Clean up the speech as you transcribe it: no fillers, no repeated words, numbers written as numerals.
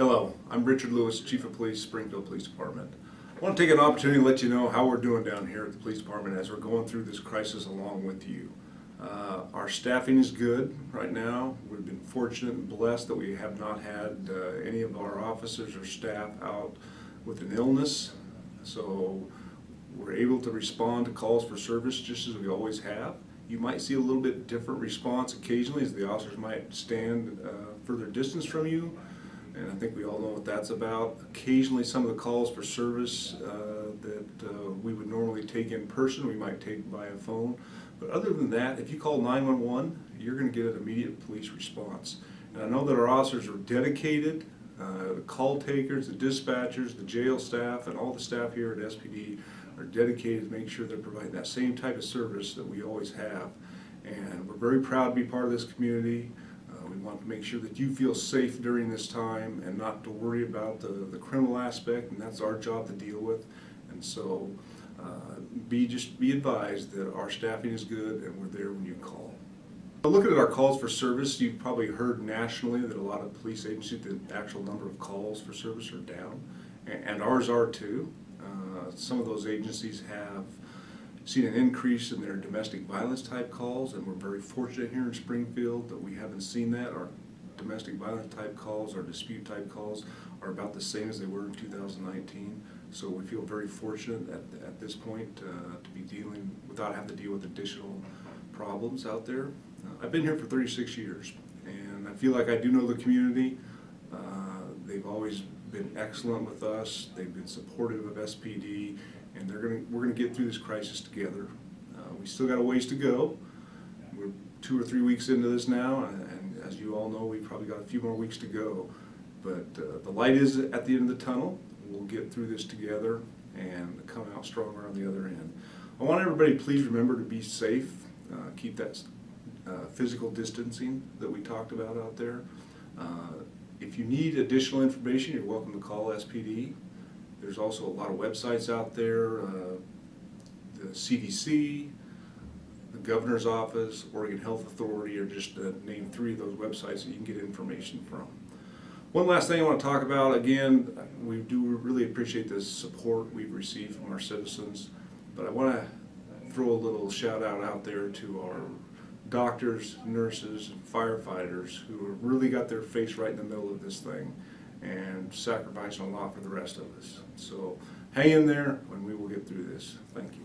Hello, I'm Richard Lewis, Chief of Police, Springfield Police Department. I want to take an opportunity to let you know how we're doing down here at the police department as we're going through this crisis along with you. Our staffing is good right now. We've been fortunate and blessed that we have not had any of our officers or staff out with an illness. So we're able to respond to calls for service just as we always have. You might see a little bit different response occasionally as the officers might stand further distance from you. And I think we all know what that's about. Occasionally some of the calls for service that we would normally take in person, we might take by a phone. But other than that, if you call 911, you're going to get an immediate police response. And I know that our officers are dedicated, the call takers, the dispatchers, the jail staff, and all the staff here at SPD are dedicated to make sure they're providing that same type of service that we always have. And we're very proud to be part of this community. We want to make sure that you feel safe during this time and not to worry about the criminal aspect, and that's our job to deal with. And so just be advised that our staffing is good and we're there when you call. Looking at our calls for service, you've probably heard nationally that a lot of police agencies, the actual number of calls for service are down, and ours are too. Some of those agencies have seen an increase in their domestic violence type calls, and we're very fortunate here in Springfield that we haven't seen that. Our domestic violence type calls, our dispute type calls are about the same as they were in 2019. So we feel very fortunate at this point to be dealing without having to deal with additional problems out there. I've been here for 36 years, and I feel like I do know the community. They've always been excellent with us. They've been supportive of SPD, and we're gonna get through this crisis together. We still got a ways to go. We're 2 or 3 weeks into this now, and as you all know, we've probably got a few more weeks to go. But the light is at the end of the tunnel. We'll get through this together and come out stronger on the other end. I want everybody to please remember to be safe. Keep that physical distancing that we talked about out there. If you need additional information, you're welcome to call SPD. There's also a lot of websites out there, the CDC, the Governor's Office, Oregon Health Authority are just to name 3 of those websites that you can get information from. One last thing I want to talk about, again, we do really appreciate the support we've received from our citizens, but I want to throw a little shout out there to our doctors, nurses, and firefighters who have really got their face right in the middle of this thing and sacrificing a lot for the rest of us. So hang in there and we will get through this. Thank you.